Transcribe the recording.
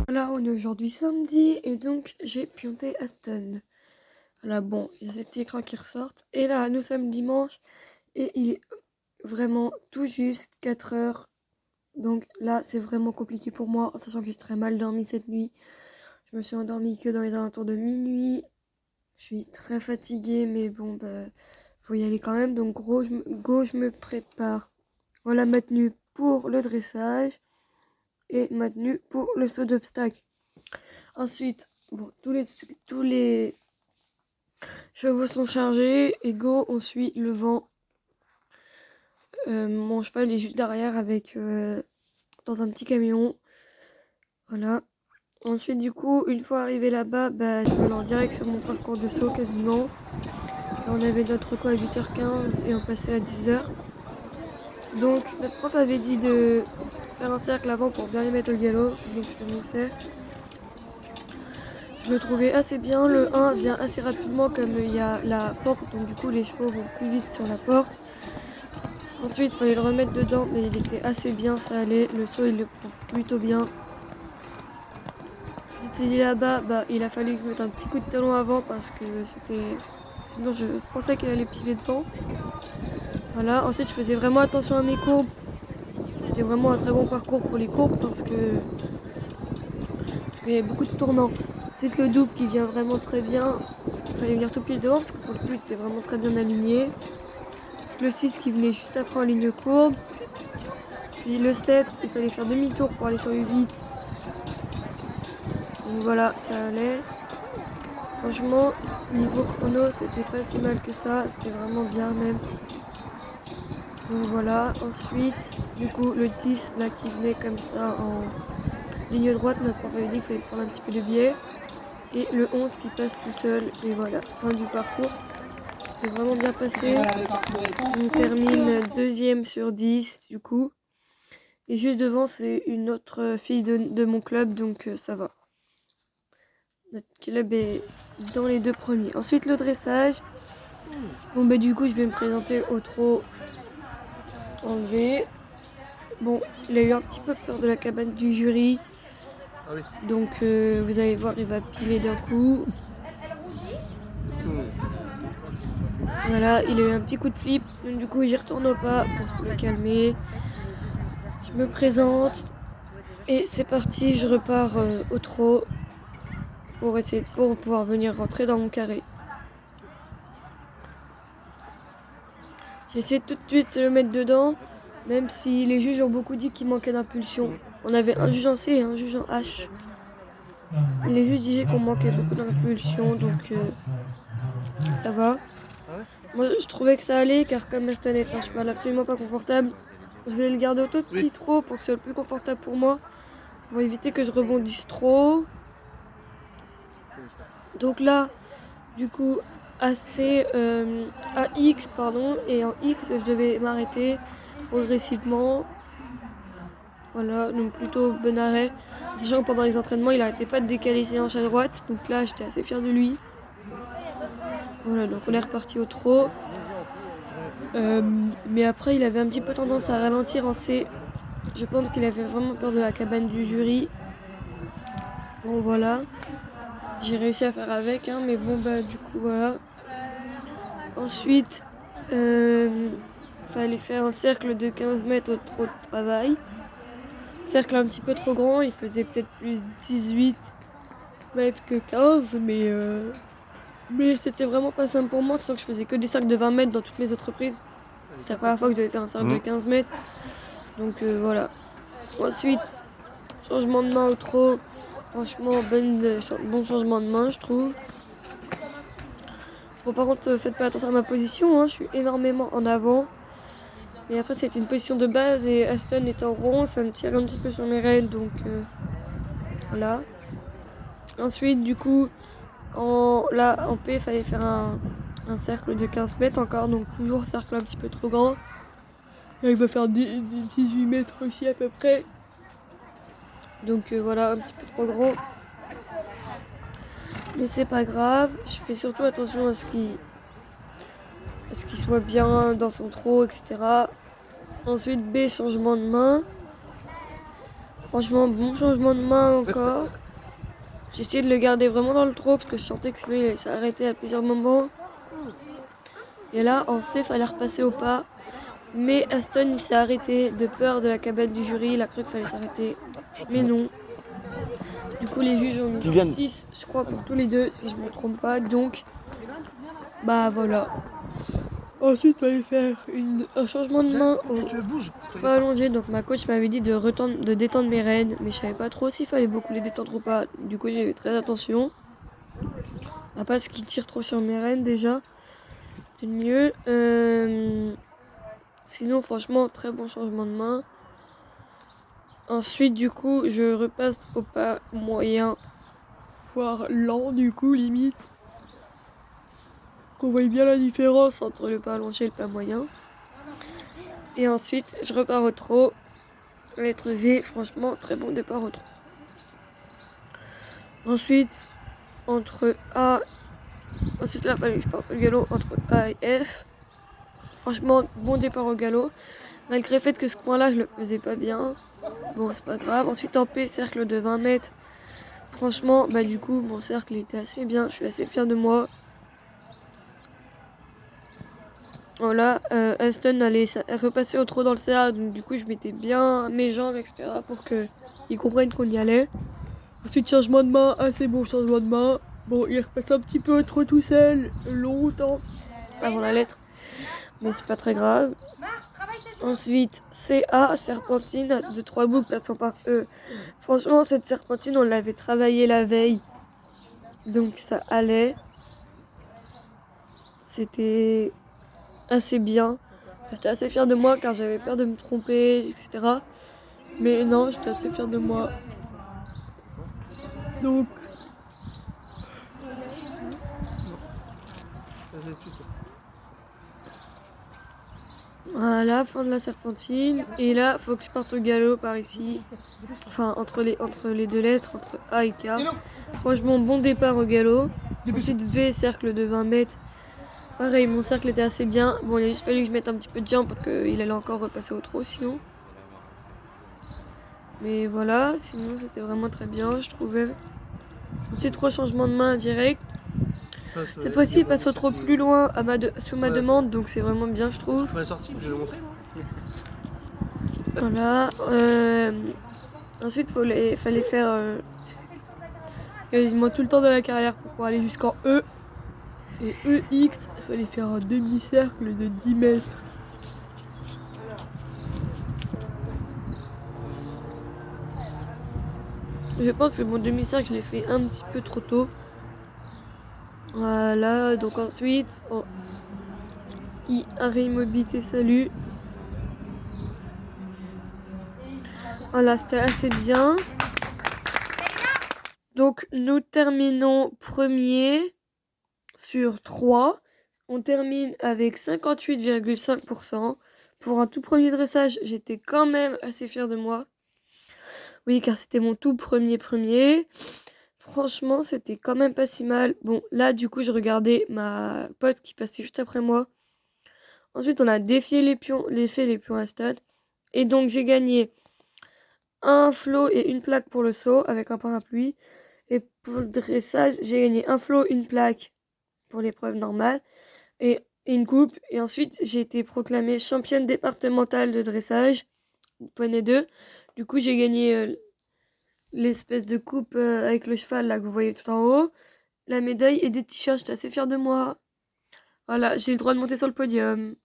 Voilà, on est aujourd'hui samedi et donc j'ai pianté Aston. Voilà, bon, il y a ces petits écrans qui ressortent. Et là, nous sommes dimanche et il est vraiment tout juste 4 heures. Donc là, c'est vraiment compliqué pour moi, en sachant que j'ai très mal dormi cette nuit. Je me suis endormie que dans les alentours de minuit. Je suis très fatiguée, mais bon, bah, faut y aller quand même. Donc go, je me prépare. Voilà ma tenue pour le dressage et ma tenue pour le saut d'obstacle. Ensuite, bon, tous les chevaux sont chargés et go, on suit le vent. Mon cheval est juste derrière avec dans un petit camion. Voilà. Ensuite, du coup, une fois arrivé là-bas, bah, je me lance direct sur mon parcours de saut quasiment. Et on avait notre cours à 8h15 et on passait à 10h. Donc, notre prof avait dit de faire un cercle avant pour bien les mettre au galop. Donc, je fais mon cercle. Je le trouvais assez bien. Le 1 vient assez rapidement comme il y a la porte. Donc, du coup, les chevaux vont plus vite sur la porte. Ensuite, il fallait le remettre dedans, mais il était assez bien, ça allait. Le saut, il le prend plutôt bien. J'étais dit là-bas, bah, il a fallu que je mette un petit coup de talon avant parce que c'était... Sinon, je pensais qu'il allait piler devant. Voilà, ensuite, je faisais vraiment attention à mes courbes. C'était vraiment un très bon parcours pour les courbes parce qu'il y avait beaucoup de tournants. Ensuite, le double qui vient vraiment très bien. Il fallait venir tout pile devant parce que pour le coup, c'était vraiment très bien aligné. Le 6 qui venait juste après en ligne courbe. Puis le 7, il fallait faire demi-tour pour aller sur le 8. Donc voilà, ça allait. Franchement, niveau chrono, c'était pas si mal que ça. C'était vraiment bien même. Donc voilà, ensuite, du coup, le 10 là qui venait comme ça en ligne droite, notre prof avait dit qu'il fallait prendre un petit peu de biais. Et le 11 qui passe tout seul. Et voilà, fin du parcours. C'était vraiment bien passé. On termine 2e sur 10 du coup. Et juste devant, c'est une autre fille de mon club, donc ça va. Notre club est dans les 2 premiers. Ensuite, le dressage. Bon, bah, du coup, je vais me présenter au trot en V. Bon, il a eu un petit peu peur de la cabane du jury. Donc, vous allez voir, il va piler d'un coup. Voilà, il a eu un petit coup de flip. Donc, du coup, j'y retourne au pas pour le calmer. Je me présente. Et c'est parti, je repars au trot. Pour pouvoir venir rentrer dans mon carré. J'ai essayé tout de suite de le mettre dedans, même si les juges ont beaucoup dit qu'il manquait d'impulsion. On avait un juge en C et un juge en H. Les juges disaient qu'on manquait beaucoup d'impulsion, donc ça va. Moi, je trouvais que ça allait, car comme Aston est un cheval absolument pas confortable, je voulais le garder au tout petit trot pour que ce soit le plus confortable pour moi, pour éviter que je rebondisse trop. Donc là, du coup, AX, pardon, et en X, je devais m'arrêter progressivement. Voilà, donc plutôt bon arrêt. Sachant que pendant les entraînements, il arrêtait pas de décaler ses hanches à droite, donc là, j'étais assez fière de lui. Voilà, donc on est reparti au trot. Mais après, il avait un petit peu tendance à ralentir en C. Je pense qu'il avait vraiment peur de la cabane du jury. Bon, voilà. J'ai réussi à faire avec, hein, mais bon, bah, du coup, voilà. Ensuite, fallait faire un cercle de 15 mètres au trot de travail. Cercle un petit peu trop grand, il faisait peut-être plus 18 mètres que 15, mais c'était vraiment pas simple pour moi, sachant que je faisais que des cercles de 20 mètres dans toutes mes autres prises. C'était la première fois que je devais faire un cercle de 15 mètres. Donc voilà. Ensuite, changement de main au trot. Franchement, bon changement de main, je trouve. Bon, par contre, faites pas attention à ma position, hein, je suis énormément en avant. Mais après, c'est une position de base et Aston est en rond, ça me tire un petit peu sur mes rênes, donc voilà. Ensuite, du coup, en P, il fallait faire un cercle de 15 mètres encore, donc toujours un cercle un petit peu trop grand. Là, il va faire 18 mètres aussi à peu près. Donc voilà, un petit peu trop grand. Mais c'est pas grave. Je fais surtout attention à ce qu'il soit bien dans son trot, etc. Ensuite, B, changement de main. Franchement, bon changement de main encore. J'ai essayé de le garder vraiment dans le trot parce que je sentais que sinon il allait s'arrêter à plusieurs moments. Et là, en C, fallait repasser au pas. Mais Aston, il s'est arrêté de peur de la cabane du jury. Il a cru qu'il fallait s'arrêter. Mais non. Du coup, les juges ont mis 6, je crois, pour tous les deux, si je me trompe pas. Donc, bah voilà. Ensuite, il fallait faire un changement de main au pas allongé. Donc, ma coach m'avait dit de détendre mes rênes. Mais je savais pas trop s'il fallait beaucoup les détendre ou pas. Du coup, j'ai fait très attention. À pas ce qui tire trop sur mes rênes déjà. C'était mieux. Sinon, franchement, très bon changement de main. Ensuite, du coup, je repasse au pas moyen, voire lent, du coup, limite. Qu'on voit bien la différence entre le pas allongé et le pas moyen. Et ensuite, je repars au trot. Lettre V, franchement, très bon départ au trot. Ensuite, entre A. Ensuite, là, fallait que je parte au galop entre A et F. Franchement, bon départ au galop. Malgré le fait que ce coin-là, je le faisais pas bien. Bon, c'est pas grave. Ensuite, en P, cercle de 20 mètres. Franchement, bah du coup, mon cercle était assez bien. Je suis assez fière de moi. Voilà, Aston allait repasser au trot dans le cercle. Donc du coup, je mettais bien mes jambes, etc. pour qu'ils comprennent qu'on y allait. Ensuite, changement de main. Assez bon changement de main. Bon, il repasse un petit peu trop tout seul. Longtemps. Avant la lettre. Mais c'est pas très grave. Ensuite, CA, serpentine de 3 boucles passant par E. Franchement, cette serpentine, on l'avait travaillée la veille. Donc ça allait. C'était assez bien. J'étais assez fière de moi car j'avais peur de me tromper, etc. Mais non, j'étais assez fière de moi. Donc... Voilà, fin de la serpentine. Et là, faut que je parte au galop par ici. Enfin, entre les deux lettres, entre A et K. Franchement, bon départ au galop. Ensuite, V, cercle de 20 mètres. Pareil, mon cercle était assez bien. Bon, il a juste fallu que je mette un petit peu de jump parce qu'il allait encore repasser au trot sinon. Mais voilà, sinon c'était vraiment très bien, je trouvais. Ensuite, 3 changements de main direct. Cette fois-ci, il passe au trot plus loin sous ma demande, donc c'est vraiment bien, je trouve. Voilà. Ensuite, fallait faire quasiment tout le temps de la carrière pour aller jusqu'en E. Et EX, il fallait faire un demi-cercle de 10 mètres. Je pense que mon demi-cercle, je l'ai fait un petit peu trop tôt. Voilà, donc ensuite, arrêt immobilité, salut. Voilà, c'était assez bien. Donc, nous terminons premier sur 3. On termine avec 58,5%. Pour un tout premier dressage, j'étais quand même assez fière de moi. Oui, car c'était mon tout premier. Franchement, c'était quand même pas si mal. Bon, là, du coup, je regardais ma pote qui passait juste après moi. Ensuite, on a défié les pions à stade. Et donc, j'ai gagné un flot et une plaque pour le saut avec un parapluie. Et pour le dressage, j'ai gagné un flot, une plaque pour l'épreuve normale et une coupe. Et ensuite, j'ai été proclamée championne départementale de dressage, poney 2. Du coup, j'ai gagné l'espèce de coupe avec le cheval là que vous voyez tout en haut, la médaille et des t-shirts. J'étais assez fière de moi. Voilà, j'ai eu le droit de monter sur le podium.